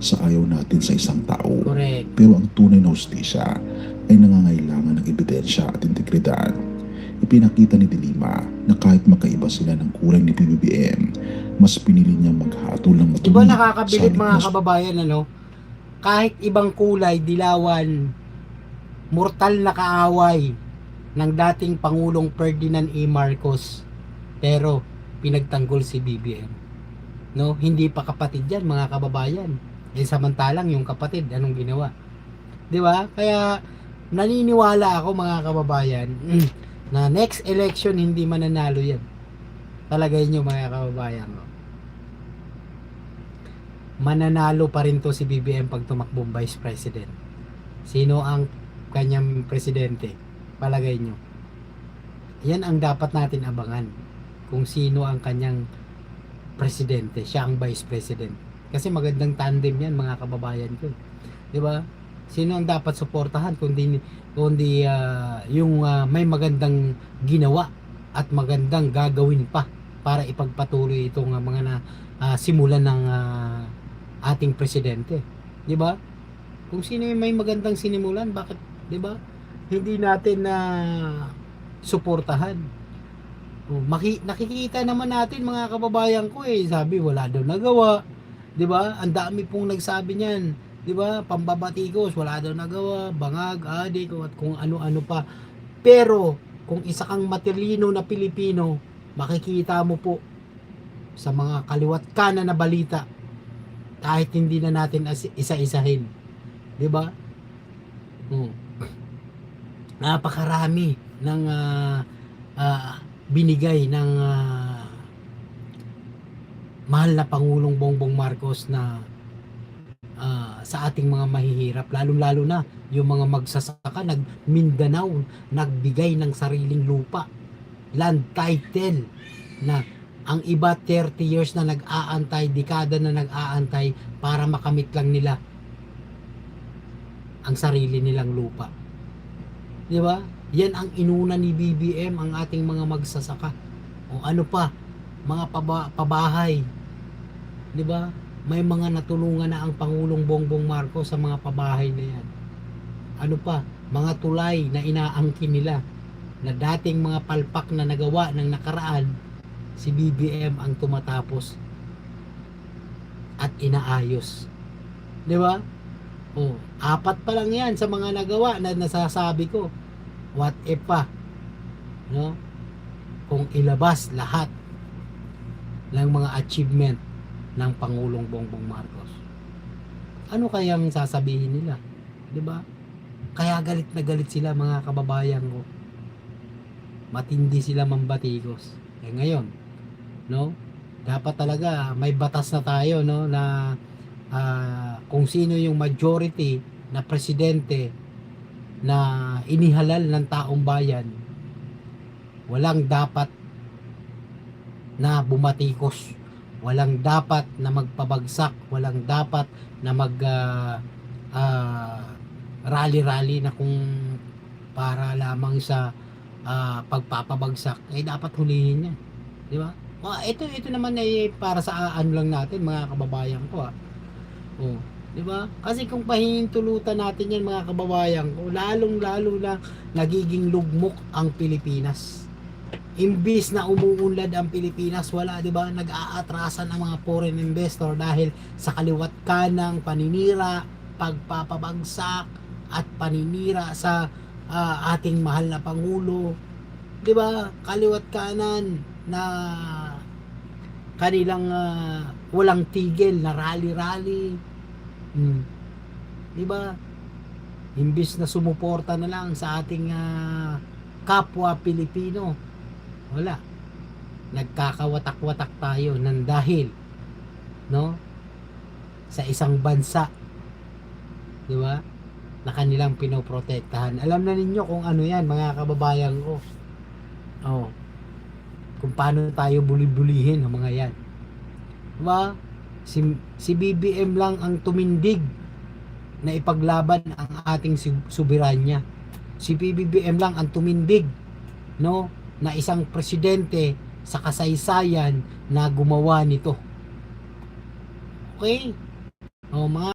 sa ayaw natin sa isang tao. Correct. Pero ang tunay na hustisya ay nangangailangan ng ebidensya at integridad. Ipinakita ni Dilima na kahit magkaiba sila ng kulay ni PBBM, mas pinili niya maghatol ng Di ba matuwid nakakabilib halip mga na kababayan, ano? Kahit ibang kulay, dilawan, mortal na kaaway ng dating Pangulong Ferdinand E. Marcos. Pero pinagtanggol si BBM. No, hindi pa kapatid 'yan mga kababayan. Eh samantalang yung kapatid anong ginawa? 'Di ba? Kaya naniniwala ako mga kababayan na next election hindi mananalo 'yan. Talagay nyo mga kababayan. Mananalo pa rin to si BBM pag tumakbong vice president. Sino ang kanyang presidente? Palagay nyo. Yan ang dapat natin abangan. Kung sino ang kanyang presidente, siya ang vice president. Kasi magandang tandem yan mga kababayan ko. 'Di ba? Sino ang dapat suportahan kundi yung may magandang ginawa at magandang gagawin pa para ipagpatuloy itong mga simulan ng ating presidente. 'Di ba? Kung sino yung may magandang sinimulan, bakit 'di ba? Hindi natin na suportahan. Nakikita naman natin mga kababayan ko sabi wala daw nagawa, 'di ba? Ang dami pong nagsabi niyan, 'di ba? Pambabatikos, wala daw nagawa, bangag, adik at kung ano-ano pa. Pero kung isa kang matalino na Pilipino, makikita mo po sa mga kaliwat kanan na balita kahit hindi na natin isa-isahin, 'di ba? Napakarami ng binigay ng mahal na Pangulong Bongbong Marcos na sa ating mga mahihirap, lalong-lalo na yung mga magsasaka. Mindanao nagbigay ng sariling lupa, land title, na ang iba 30 years na nag-aantay, dekada na nag-aantay para makamit lang nila ang sarili nilang lupa. 'Di ba? Yan ang inuna ni BBM, ang ating mga magsasaka. O ano pa, mga pabahay. 'Di ba? May mga natulungan na ang Pangulong Bongbong Marcos sa mga pabahay na yan. Ano pa, mga tulay na inaangkin nila na dating mga palpak na nagawa ng nakaraan, si BBM ang tumatapos at inaayos. 'Di ba? Oh, 4 pa lang 'yan sa mga nagawa na nasasabi ko. What if pa, no? Kung ilabas lahat ng mga achievement ng Pangulong Bongbong Marcos, ano kayang sasabihin nila? 'Di ba? Kaya galit na galit sila mga kababayan ko. Matindi sila mambatikos. Ngayon, no? Dapat talaga may batas na tayo, no, na kung sino yung majority na presidente na inihalal ng taong bayan, walang dapat na bumatikos, walang dapat na magpabagsak, walang dapat na mag rally-rally na kung para lamang sa pagpapabagsak. Dapat hulihin yan, di ba? Ito naman ay para sa ano lang natin mga kababayan ko. Oh, 'di ba? Kasi kung pahihintulutan natin 'yan mga kababayan ko, lalong-lalo na nagiging lugmok ang Pilipinas. Imbis na umuunlad ang Pilipinas, wala, 'di ba? Nag-aatrasan ang mga foreign investor dahil sa kaliwat kanang paninira, pagpapabagsak at paninira sa ating mahal na pangulo. 'Di ba? Kaliwat kanan na kanilang walang tigil na rally-rally. 'Di ba? Imbis na sumuporta na lang sa ating kapwa Pilipino, wala. Nagkakawatak-watak tayo ng dahil, no? Sa isang bansa, 'di ba? Na kanilang pinoprotektahan. Alam na ninyo kung ano 'yan, mga kababayan ko. Oh. Kung paano tayo buli-bulihin ang mga 'yan. 'Di ba? Si BBM lang ang tumindig na ipaglaban ang ating soberanya. Si BBM lang ang tumindig, no, na isang presidente sa kasaysayan na gumawa nito. Okay? Mga